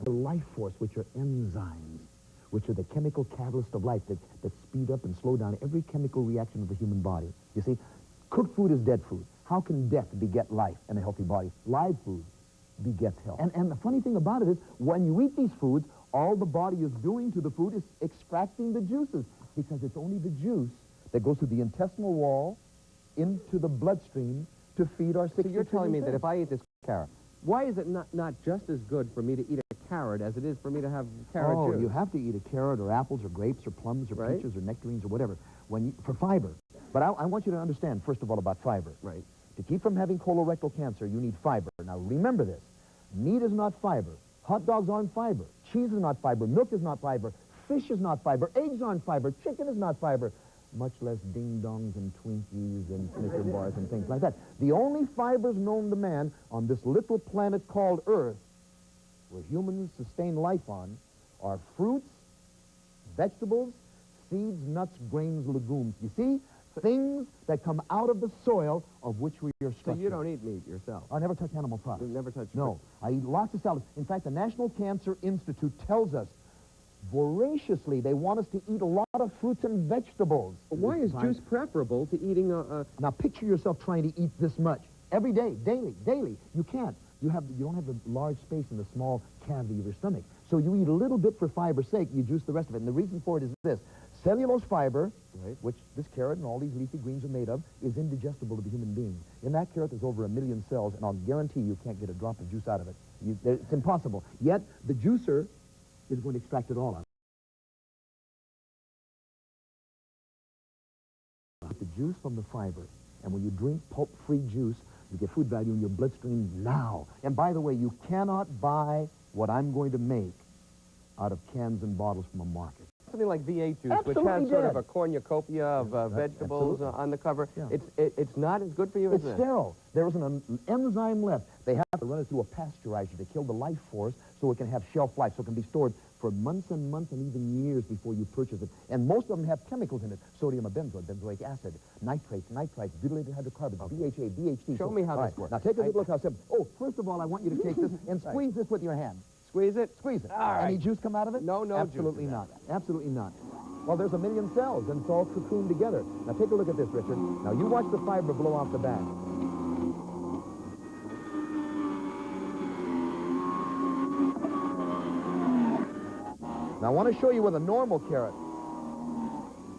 the life force, which are enzymes, which are the chemical catalyst of life that speed up and slow down every chemical reaction of the human body. You see, cooked food is dead food. How can death beget life in a healthy body? Live food begets health. And the funny thing about it is, when you eat these foods, all the body is doing to the food is extracting the juices, because it's only the juice that goes through the intestinal wall into the bloodstream to feed our 60 So you're telling me that if I eat this carrot, why is it not just as good for me to eat a carrot as it is for me to have carrot juice? Oh, you have to eat a carrot or apples or grapes or plums or peaches or nectarines or whatever for fiber. But I want you to understand, first of all, about fiber. Right. To keep from having colorectal cancer, you need fiber. Now, remember this. Meat is not fiber. Hot dogs aren't fiber. Cheese is not fiber. Milk is not fiber. Fish is not fiber. Eggs aren't fiber. Chicken is not fiber. Much less ding-dongs and Twinkies and Snicker bars and things like that. The only fibers known to man on this little planet called Earth, where humans sustain life on, are fruits, vegetables, seeds, nuts, grains, legumes. You see? Things that come out of the soil of which we are structured. So you don't eat meat yourself? I never touch animal products. You never touch No. I eat lots of salads. In fact, the National Cancer Institute tells us voraciously they want us to eat a lot of fruits and vegetables. Why is juice preferable to eating Now, picture yourself trying to eat this much every day, daily. You can't. You don't have the large space in the small cavity of your stomach. So you eat a little bit for fiber's sake, you juice the rest of it. And the reason for it is this. Cellulose fiber, which this carrot and all these leafy greens are made of, is indigestible to the human being. In that carrot, there's over 1 million cells, and I'll guarantee you can't get a drop of juice out of it. It's impossible. Yet, the juicer is going to extract it all out. The juice from the fiber, and when you drink pulp-free juice, you get food value in your bloodstream now. And by the way, you cannot buy what I'm going to make out of cans and bottles from a market. Something like V8 juice, Absolutely which has sort of dead. a cornucopia of vegetables on the cover. Yeah. It's not as good for you, is it? It's sterile. There isn't an enzyme left. They have to run it through a pasteurizer to kill the life force so it can have shelf life, so it can be stored for months and months and even years before you purchase it. And most of them have chemicals in it. Sodium benzoate, benzoic acid, nitrates, butylated hydrocarbons, BHA, BHT. Show me how this works. Now take a good look how simple. Oh, first of all, I want you to take this and squeeze this with your hand. Squeeze it? Squeeze it. All right. Any juice come out of it? No Absolutely juice. not. Absolutely not. Well, there's 1 million cells, and it's all cocooned together. Now, take a look at this, Richard. Now, you watch the fiber blow off the back. Now, I want to show you with a normal carrot.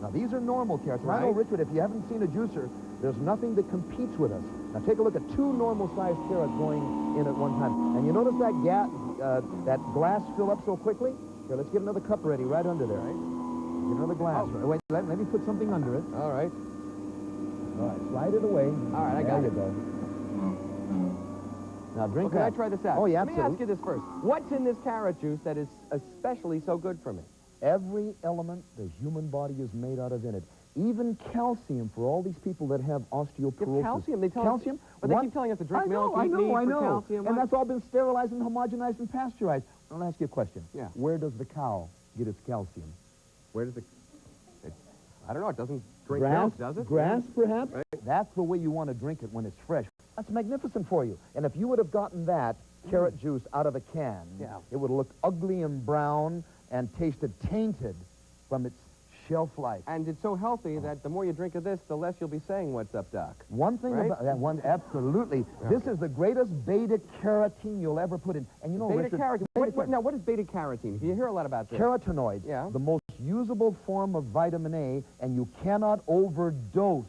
Now, these are normal carrots. Right. I know, Richard, if you haven't seen a juicer, there's nothing that competes with us. Now, take a look at 2 normal-sized carrots going in at one time. And you notice that that glass fill up so quickly? Here, let's get another cup ready right under there. Right? Get another glass. Oh. Wait, let me put something under it. All right. All right, slide it away. All right, I got it. There you go. Now, drink that. Can I try this out? Oh, yeah, Let me ask you this first. What's in this carrot juice that is especially so good for me? Every element the human body is made out of in it. Even calcium for all these people that have osteoporosis. Calcium? They tell calcium? Us, but they keep telling us to drink milk, eat meat for calcium. And that's all been sterilized and homogenized and pasteurized. I'll ask you a question. Yeah. Where does the cow get its calcium? Where does I don't know. It doesn't drink grass, milk, does it? Grass, perhaps? Right. That's the way you want to drink it when it's fresh. That's magnificent for you. And if you would have gotten that carrot juice out of a can, it would have looked ugly and brown and tasted tainted from its shelf life. And it's so healthy that the more you drink of this, the less you'll be saying, "What's up, Doc?" One thing about that one, absolutely. Okay. This is the greatest beta-carotene you'll ever put in. And you know, beta-carotene. Now, what is beta-carotene? You hear a lot about this. Carotenoids, the most usable form of vitamin A, and you cannot overdose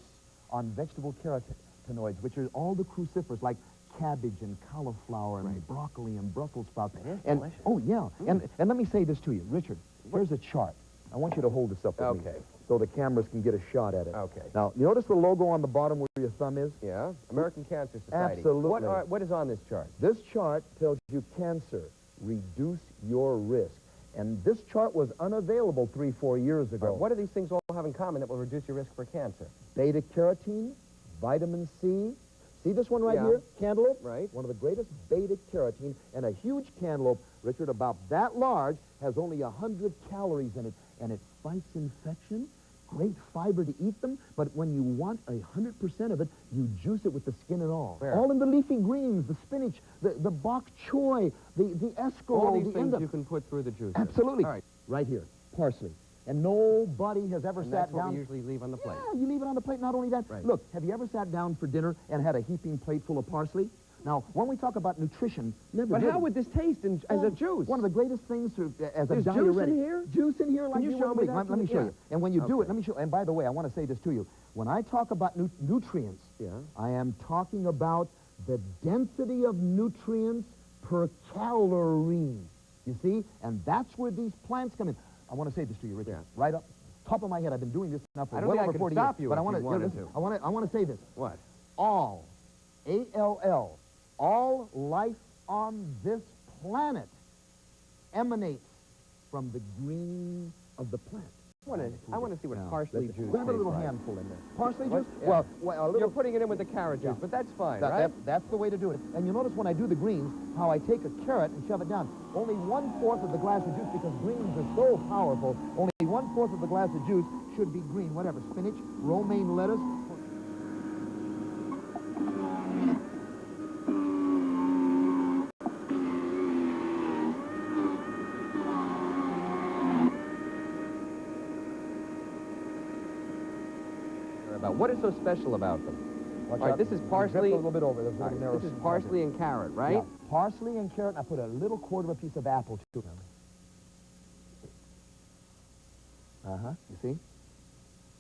on vegetable carotenoids, which are all the cruciferous, like cabbage and cauliflower and broccoli and Brussels sprouts. And oh yeah, and let me say this to you, Richard. Here's a chart. I want you to hold this up with me so the cameras can get a shot at it. Okay. Now, you notice the logo on the bottom where your thumb is? Yeah. American Cancer Society. Absolutely. What is on this chart? This chart tells you cancer, reduce your risk. And this chart was unavailable 3-4 years ago. What do these things all have in common that will reduce your risk for cancer? Beta-carotene, vitamin C. See this one right here? Cantaloupe? Right. One of the greatest beta-carotene, and a huge cantaloupe, Richard, about that large, has only 100 calories in it, and it fights infection, great fiber to eat them, but when you want 100% of it, you juice it with the skin and all. Where? All in the leafy greens, the spinach, the bok choy, the escargot, All these the things endive. you can put through the juicer. Absolutely. All right. Right here, parsley. And nobody has ever And sat that's what down. we usually leave on the plate. Yeah, you leave it on the plate. Not only that, Right. look, have you ever sat down for dinner and had a heaping plate full of parsley? Now, when we talk about nutrition, never But did how it. would this taste as a juice? One of the greatest things as a There's diuretic. juice in here? Juice in here like you you show want me to. that? Let me show Yeah. you. And when you do it, Okay. let me show. And by the way, I want to say this to you. When I talk about nutrients, Yeah. I am talking about the density of nutrients per calorie. You see? And that's where these plants come in. I want to say this to you, Richard. Yeah. Right up top of my head. I've been doing this now for I don't well think I over could 40 stop years. you But if I want you wanted to. I want to say this. What? All, A-L-L, all life on this planet emanates from the green of the plant. I want to see what Now, parsley let's- juice Put a little tastes like. handful in there. Parsley What? juice? Yeah. Well, a You're little... putting it in with the carrot juice, Yeah. but that's fine, That- right? that's the way to do it. And you notice when I do the greens, how I take a carrot and shove it down. Only 1/4 of the glass of juice, because greens are so powerful, only 1/4 of the glass of juice should be green. Whatever, spinach, romaine lettuce. What is so special about them? Watch All right, out. this is You parsley. drift a little bit over. There's a All little right, narrow this is spot parsley there. and carrot, right? Yeah, parsley and carrot, and I put a little quarter of a piece of apple, too. Uh-huh, you see?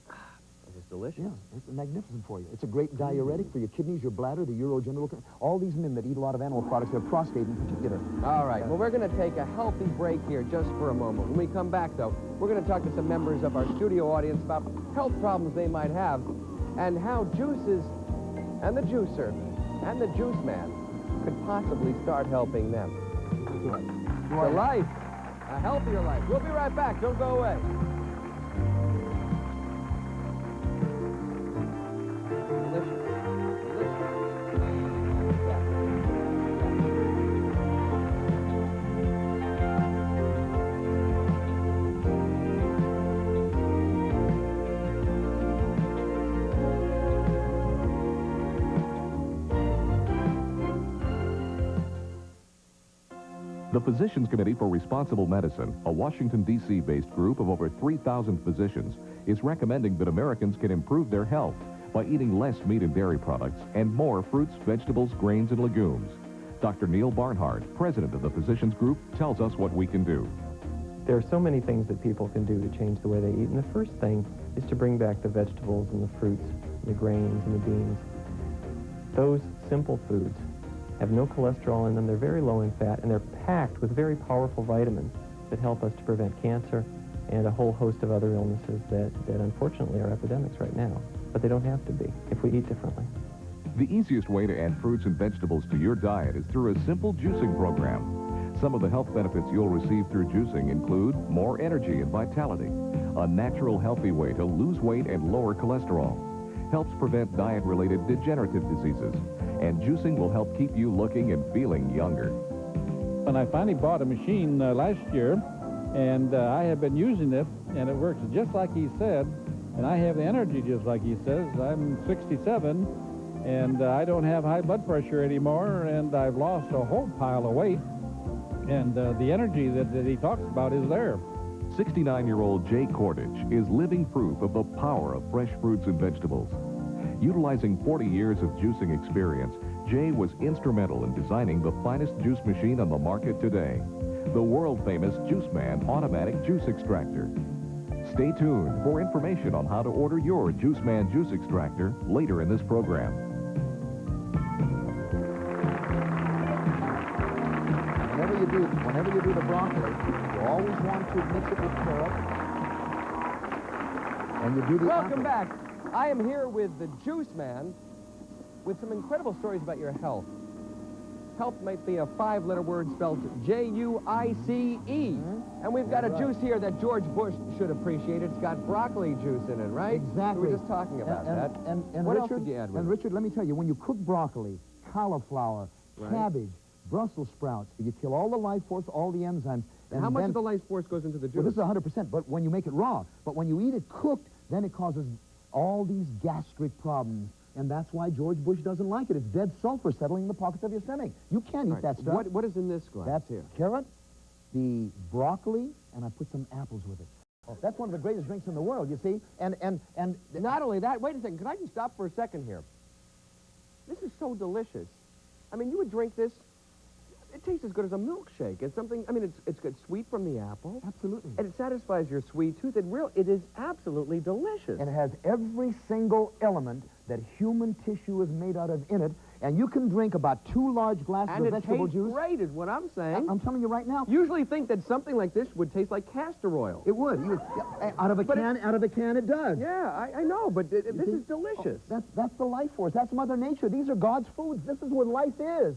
This is delicious. Yeah, it's magnificent for you. It's a great diuretic for your kidneys, your bladder, the urogenital, all these men that eat a lot of animal products, their prostate in particular. All right, well, we're going to take a healthy break here just for a moment. When we come back, though, we're going to talk to some members of our studio audience about health problems they might have and how juices and the juicer and the juice man could possibly start helping them. For life, a healthier life. We'll be right back. Don't go away. The Physicians Committee for Responsible Medicine, a Washington, D.C.-based group of over 3,000 physicians, is recommending that Americans can improve their health by eating less meat and dairy products and more fruits, vegetables, grains, and legumes. Dr. Neil Barnhart, president of the Physicians Group, tells us what we can do. There are so many things that people can do to change the way they eat, and the first thing is to bring back the vegetables and the fruits, the grains and the beans. Those simple foods have no cholesterol in them, they're very low in fat, and they're packed with very powerful vitamins that help us to prevent cancer and a whole host of other illnesses that unfortunately are epidemics right now. But they don't have to be if we eat differently. The easiest way to add fruits and vegetables to your diet is through a simple juicing program. Some of the health benefits you'll receive through juicing include more energy and vitality, a natural healthy way to lose weight and lower cholesterol, helps prevent diet-related degenerative diseases, and juicing will help keep you looking and feeling younger. When I finally bought a machine last year, and I have been using it, and it works just like he said, and I have the energy just like he says. I'm 67, and I don't have high blood pressure anymore, and I've lost a whole pile of weight, and the energy that he talks about is there. 69-year-old Jay Cordage is living proof of the power of fresh fruits and vegetables. Utilizing 40 years of juicing experience, Jay was instrumental in designing the finest juice machine on the market today, the world-famous Juiceman automatic juice extractor. Stay tuned for information on how to order your Juiceman juice extractor later in this program. Whenever you do the broccoli, you always want to mix it with carrot. And you do the Welcome apple. back. I am here with the Juice Man with some incredible stories about your health. Health might be a 5-letter word spelled J-U-I-C-E. And we've got a juice here that George Bush should appreciate. It's got broccoli juice in it, right? Exactly. We were just talking about that. And what Richard, else did you add with and it? Richard, let me tell you, when you cook broccoli, cauliflower, Right. cabbage, Brussels sprouts, you kill all the life force, all the enzymes. And how much of the life force goes into the juice? Well, this is 100%, but when you make it raw. But when you eat it cooked, then it causes all these gastric problems. And that's why George Bush doesn't like it. It's dead sulfur settling in the pockets of your stomach. You can't eat that stuff. What is in this glass? That's here. carrot, the broccoli, and I put some apples with it. That's one of the greatest drinks in the world, you see. And not only that, wait a second. Can I just stop for a second here? This is so delicious. I mean, you would drink this. It tastes as good as a milkshake. It's something, I mean, it's good, sweet from the apple. Absolutely. And it satisfies your sweet tooth. It is absolutely delicious. And it has every single element that human tissue is made out of in it. And you can drink about 2 large glasses of vegetable juice. And it tastes great is what I'm saying. I'm telling you right now. Usually think that something like this would taste like castor oil. It would. Out of a can it does. Yeah, I know, but this is delicious. That's the life force. That's Mother Nature. These are God's foods. This is what life is.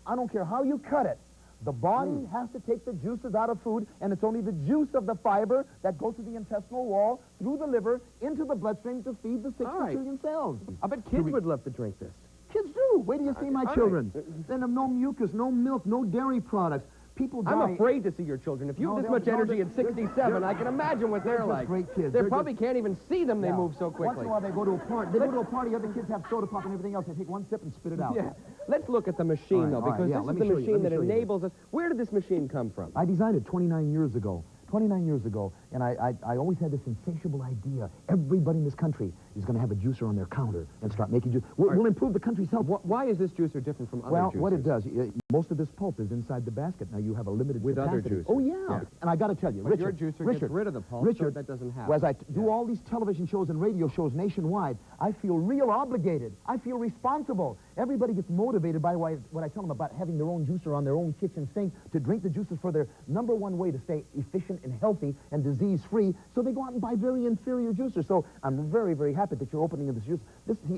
I don't care how you cut it. The body has to take the juices out of food, and it's only the juice of the fiber that goes through the intestinal wall, through the liver, into the bloodstream to feed the 60 trillion cells. I bet kids would love to drink this. Kids do. Wait till you see my children. Then have no mucus, no milk, no dairy products. People die. I'm afraid to see your children. If you have this much energy at 67, I can imagine what they're like. Great kids. They probably can't even see them. They move so quickly. Once in a while they go to a party. They go to a party, other kids have soda pop and everything else. They take one sip and spit it out. Yeah. Let's look at the machine, though, because this is the machine that enables us. Where did this machine come from? I designed it 29 years ago. 29 years ago, and I always had this insatiable idea. Everybody in this country is going to have a juicer on their counter and start making juice. We'll improve the country's health. Why is this juicer different from other juicers? Well, what it does, most of this pulp is inside the basket. Now, you have a limited with capacity. Other juicers. Oh, yeah. And I got to tell you, but your juicer gets rid of the pulp, so that doesn't happen. As I do all these television shows and radio shows nationwide, I feel real obligated. I feel responsible. Everybody gets motivated by what I tell them about having their own juicer on their own kitchen sink to drink the juices for their #1 way to stay efficient and healthy and disease-free, so they go out and buy very inferior juicers. So I'm very, very happy that you're opening this juice.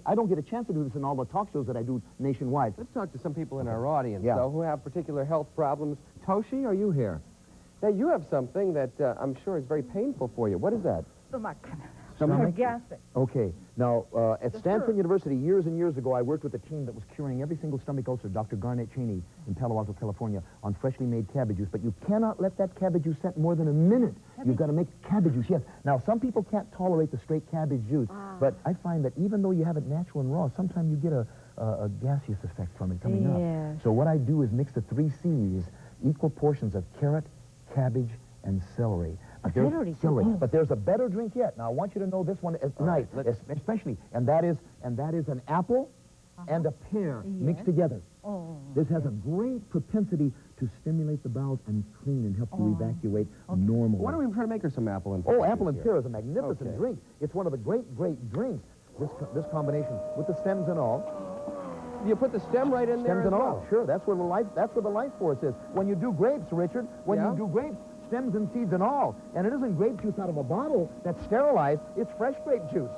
I don't get a chance to do this in all the talk shows that I do nationwide. Let's talk to some people in our audience, though, who have particular health problems. Toshi, are you here? Now, you have something that I'm sure is very painful for you. What is that? Stomach. Stomach? Gastric. Okay. Now, at Stanford University, years and years ago, I worked with a team that was curing every single stomach ulcer, Dr. Garnett Cheney in Palo Alto, California, on freshly made cabbage juice. But you cannot let that cabbage juice set more than a minute. You've got to make cabbage juice, yes. Now, some people can't tolerate the straight cabbage juice, but I find that even though you have it natural and raw, sometimes you get a gaseous effect from it coming up. So what I do is mix the 3 C's, equal portions of carrot, cabbage, and celery. But there's a better drink yet. Now I want you to know this one at night, especially, and that is an apple and a pear mixed together. This has a great propensity to stimulate the bowels and clean and help you evacuate normally. Why don't we try to make her some apple and pear? Oh, apple and pear is a magnificent drink. It's one of the great drinks. This combination with the stems and all. You put the stem right in there. Stems and all. Sure, that's where the life force is. When you do grapes, Richard, you do grapes, stems and seeds and all. And it isn't grape juice out of a bottle that's sterilized. It's fresh grape juice.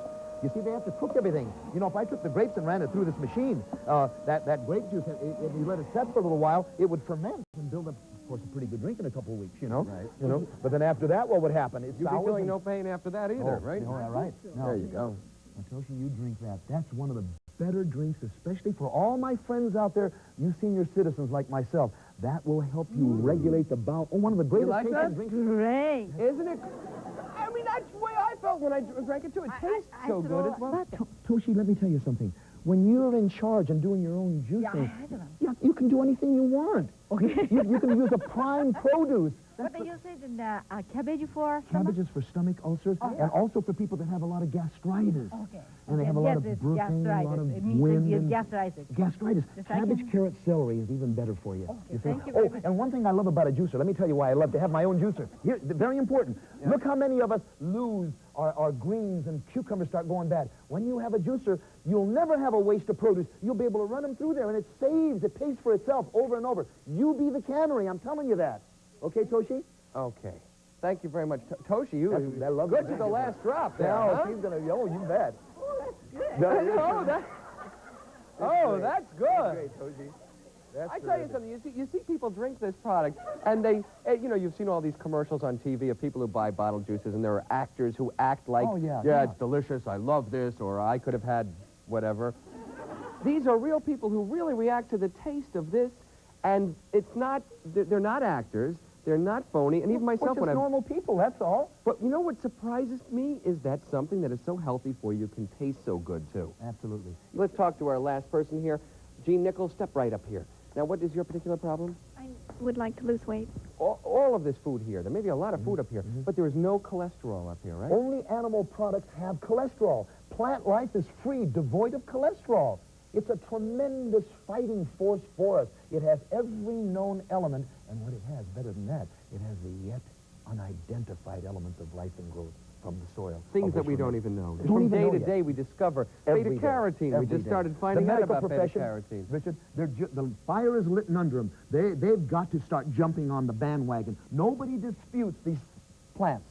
You see, they have to cook everything. You know, if I took the grapes and ran it through this machine, that grape juice, if you let it set for a little while, it would ferment and build up, of course, a pretty good drink in a couple of weeks, you know? Right. You know? But then after that, what would happen? You'd be feeling no pain after that either, right? Oh, right. No. There you go. Now, Toshi, you drink that. That's one of the better drinks, especially for all my friends out there, you senior citizens like myself. That will help you regulate the bowel. Oh, one of the greatest drinks. Great. Isn't it? I mean, that's the way I felt when I drank it, too. It tastes so good as well. Toshi, let me tell you something. When you're in charge and doing your own juicing, you can do anything you want. Okay. You can use a prime produce. What do you say the cabbage for? Cabbage is for stomach ulcers and also for people that have a lot of gastritis. Okay. And they have a lot of burping, a lot of wind. And gastritis. Cabbage, carrot, celery is even better for you. Okay, You see? thank you very much. And one thing I love about a juicer, let me tell you why I love to have my own juicer. Here, very important. Look how many of us lose our greens and cucumbers start going bad. When you have a juicer, you'll never have a waste of produce. You'll be able to run them through there, and it pays for itself over and over. You be the cannery, I'm telling you that. Okay, Toshi? Okay. Thank you very much. Toshi, you love good to the last drop there, she's going to, you bet. That's good. Great, Toshi. I tell you something, you see people drink this product, and they, you've seen all these commercials on TV of people who buy bottled juices, and there are actors who act like, it's delicious, I love this, or I could have had whatever. These are real people who really react to the taste of this, and it's not, they're not actors. They're not phony, and even myself, We're just normal people, that's all. But you know what surprises me is that something that is so healthy for you can taste so good, too. Absolutely. Let's talk to our last person here. Jean Nichols, step right up here. Now, what is your particular problem? I would like to lose weight. All of this food here. There may be a lot of food up here, but there is no cholesterol up here, right? Only animal products have cholesterol. Plant life is free, devoid of cholesterol. It's a tremendous fighting force for us. It has every known element, and what it has, better than that, it has the yet unidentified elements of life and growth from the soil. Things that we don't even know. Don't From even day know to yet. day, we discover Every day. beta-carotene. We Every just day. started finding the out medical about profession, beta-carotene. Richard, the fire is lit under them. They've got to start jumping on the bandwagon. Nobody disputes these plants.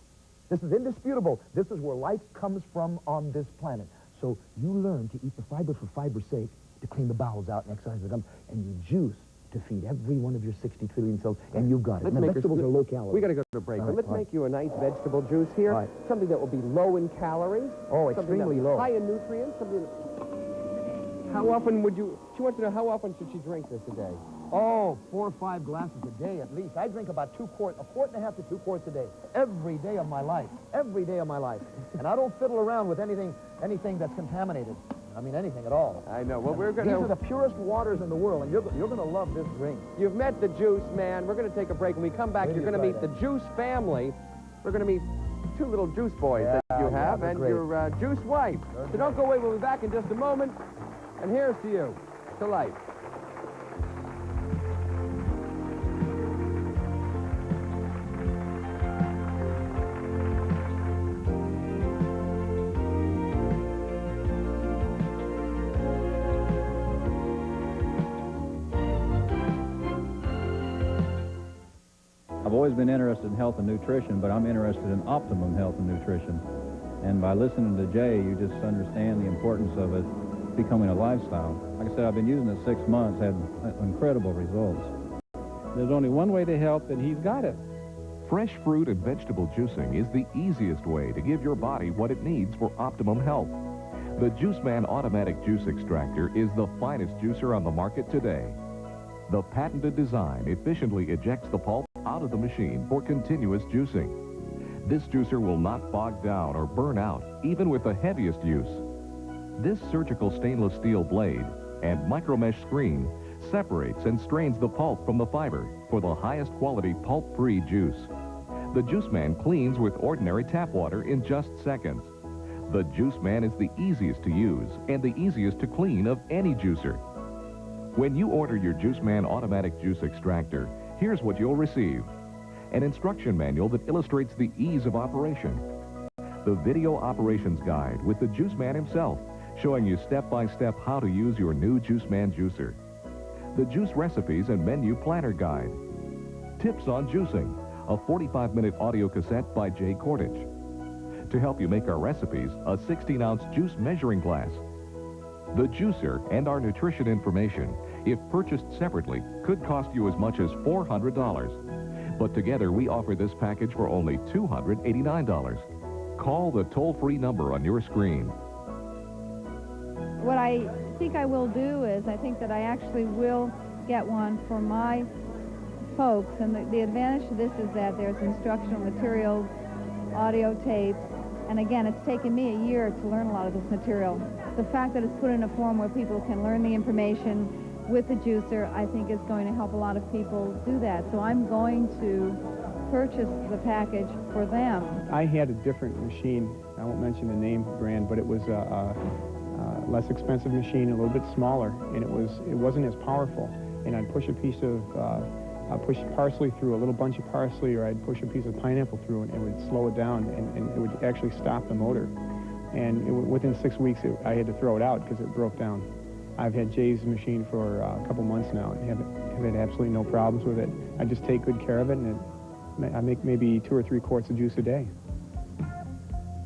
This is indisputable. This is where life comes from on this planet. So you learn to eat the fiber for fiber's sake, to clean the bowels out and exercise the gums, and you juice to feed every one of your 60 trillion cells, and you've got it. Now, vegetables are low calorie. We got to go to a break, but let's make you a nice vegetable juice here. Right. Something that will be low in calories. Oh, something extremely that's low. high in nutrients. Something that... How often would you... She wants to know how often should she drink this a day? Oh, 4 or 5 glasses a day at least. I drink about 2 quarts, a quart and a half to 2 quarts a day, every day of my life. Every day of my life. And I don't fiddle around with anything that's contaminated. I mean, anything at all. I know. Well, we're going These to... are the purest waters in the world, and you're going to love this drink. You've met the Juice Man. We're going to take a break. When we come back, Wait you're till going to you meet try the Juice family. We're going to meet 2 little Juice boys that you have, they're and great. your Juice wife. So don't go away. We'll be back in just a moment. And here's to you. To life. I've always been interested in health and nutrition, but I'm interested in optimum health and nutrition. And by listening to Jay, you just understand the importance of it becoming a lifestyle. Like I said, I've been using it 6 months, had incredible results. There's only one way to help, and he's got it. Fresh fruit and vegetable juicing is the easiest way to give your body what it needs for optimum health. The Juiceman Automatic Juice Extractor is the finest juicer on the market today. The patented design efficiently ejects the pulp out of the machine for continuous juicing. This juicer will not bog down or burn out, even with the heaviest use. This surgical stainless steel blade and micromesh screen separates and strains the pulp from the fiber for the highest quality pulp-free juice. The Juiceman cleans with ordinary tap water in just seconds. The Juiceman is the easiest to use and the easiest to clean of any juicer. When you order your Juiceman Automatic Juice Extractor, here's what you'll receive. An instruction manual that illustrates the ease of operation. The video operations guide with the Juiceman himself, showing you step-by-step how to use your new Juiceman juicer. The juice recipes and menu planner guide. Tips on juicing, a 45-minute audio cassette by Jay Kordich. To help you make our recipes, a 16-ounce juice measuring glass. The juicer and our nutrition information, if purchased separately, could cost you as much as $400. But together, we offer this package for only $289. Call the toll-free number on your screen. What I think I will do is I think that I actually will get one for my folks. And the advantage to this is that there's instructional materials, audio tapes, and again, it's taken me a year to learn a lot of this material. The fact that it's put in a form where people can learn the information with the juicer, I think is going to help a lot of people do that. So I'm going to purchase the package for them. I had a different machine. I won't mention the name brand, but it was a less expensive machine, a little bit smaller, and it wasn't as powerful. And I'd push a piece of I'd push parsley through, a little bunch of parsley, or I'd push a piece of pineapple through, and it would slow it down, and it would actually stop the motor. And within 6 weeks, I had to throw it out because it broke down. I've had Jay's machine for a couple months now and have had absolutely no problems with it. I just take good care of it, and I make maybe 2 or 3 quarts of juice a day.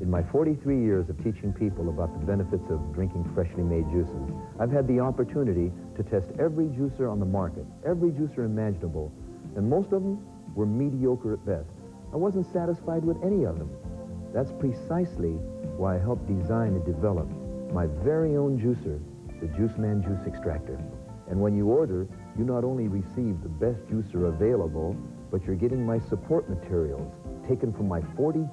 In my 43 years of teaching people about the benefits of drinking freshly made juices, I've had the opportunity to test every juicer on the market, every juicer imaginable, and most of them were mediocre at best. I wasn't satisfied with any of them. That's precisely why I helped design and develop my very own juicer, the Juiceman Juice Extractor. And when you order, you not only receive the best juicer available, but you're getting my support materials taken from my 43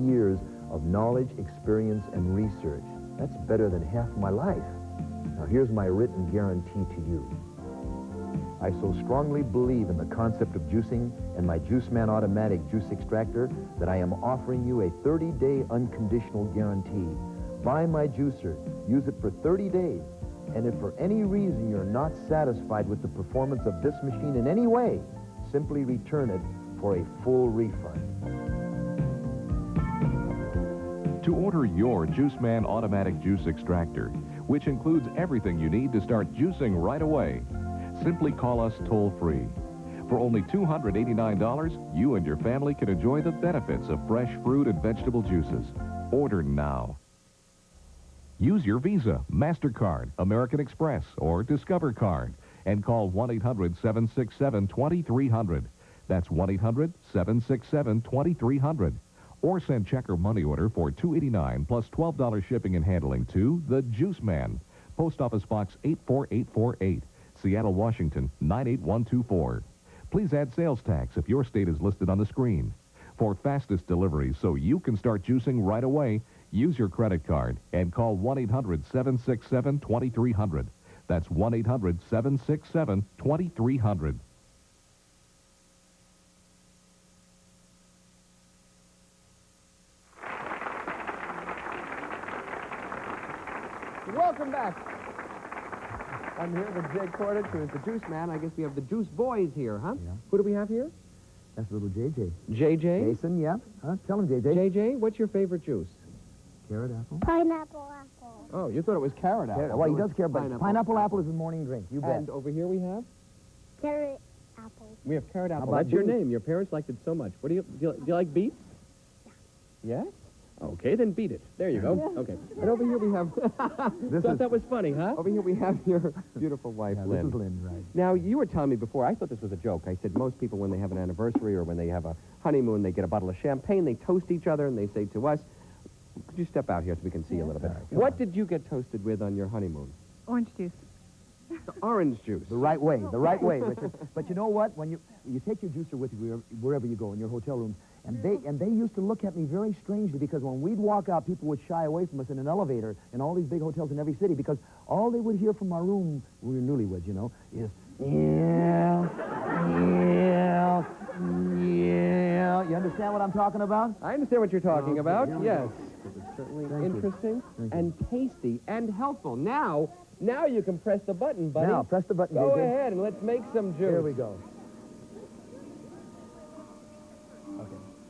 years of knowledge, experience, and research. That's better than half my life. Now, here's my written guarantee to you. I so strongly believe in the concept of juicing and my Juiceman automatic juice extractor that I am offering you a 30-day unconditional guarantee. Buy my juicer, use it for 30 days, and if for any reason you're not satisfied with the performance of this machine in any way, simply return it for a full refund. To order your Juiceman automatic juice extractor, which includes everything you need to start juicing right away, simply call us toll-free. For only $289, you and your family can enjoy the benefits of fresh fruit and vegetable juices. Order now. Use your Visa, MasterCard, American Express, or Discover Card and call 1-800-767-2300. That's 1-800-767-2300. Or send check or money order for $289 plus $12 shipping and handling to The Juiceman, Post Office Box 84848, Seattle, Washington 98124. Please add sales tax if your state is listed on the screen. For fastest delivery so you can start juicing right away, use your credit card and call 1-800-767-2300. That's 1-800-767-2300. Welcome back. I'm here with Jay Kordich, who is the Juice Man. I guess we have the Juice Boys here, huh? Yeah. Who do we have here? That's little JJ. JJ? Jason, yeah. Tell him, JJ. JJ, what's your favorite juice? Carrot apple? Pineapple apple. Oh, you thought it was carrot apple. Well, he does care, but pineapple apple is his morning drink. You bet. And over here we have? Carrot apple. We have carrot apple. about That's your beets? name. Your parents liked it so much. What do you like beets? Yeah. Yeah? Okay, then beat it. There you go. Okay. And over here we have... that was funny, huh? Over here we have your beautiful wife, Lynn. This is Lynn, right. Now, you were telling me before, I thought this was a joke. I said most people, when they have an anniversary or when they have a honeymoon, they get a bottle of champagne, they toast each other, and they say to us, could you step out here so we can see you a little bit? What did you get toasted with on your honeymoon? Orange juice. The orange juice. The right way, Richard. But you know what? When you take your juicer with you wherever you go, in your hotel rooms, and they used to look at me very strangely because when we'd walk out, people would shy away from us in an elevator in all these big hotels in every city because all they would hear from our room, we were newlyweds, you know, is, yeah. You understand what I'm talking about? I understand what you're talking about, here we yes. go. It's certainly Thank you. interesting Thank you. and tasty and helpful. Now you can press the button, buddy. Now, press the button, Go JJ. ahead and let's make some juice. Here we go.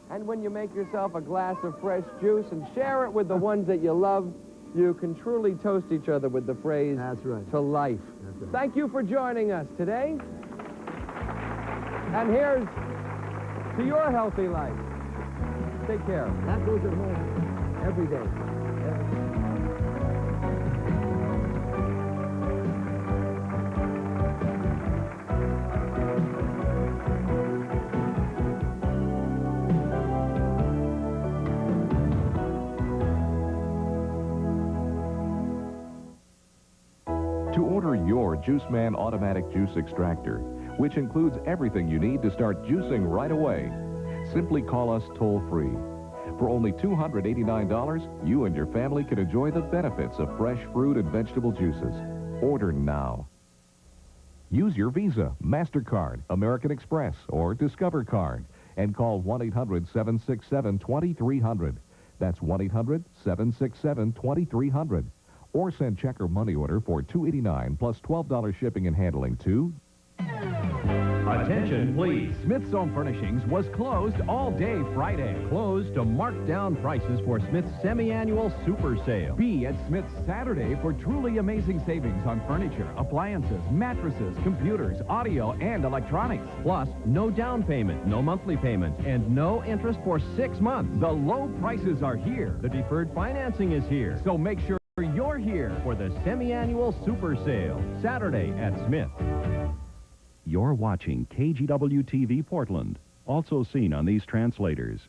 And when you make yourself a glass of fresh juice and share it with the ones that you love, you can truly toast each other with the phrase, That's right. to life. That's right. Thank you for joining us today. And here's to your healthy life. Take care. That goes at home every day. To order your Juiceman automatic juice extractor, which includes everything you need to start juicing right away, simply call us toll-free. For only $289, you and your family can enjoy the benefits of fresh fruit and vegetable juices. Order now. Use your Visa, MasterCard, American Express, or Discover Card and call 1-800-767-2300. That's 1-800-767-2300. Or send check or money order for $289 plus $12 shipping and handling to... Attention, please. Smith's Home Furnishings was closed all day Friday. Closed to marked down prices for Smith's semi-annual super sale. Be at Smith's Saturday for truly amazing savings on furniture, appliances, mattresses, computers, audio, and electronics. Plus, no down payment, no monthly payments, and no interest for 6 months. The low prices are here. The deferred financing is here. So make sure you're here for the semi-annual super sale. Saturday at Smith. You're watching KGW TV Portland, also seen on these translators.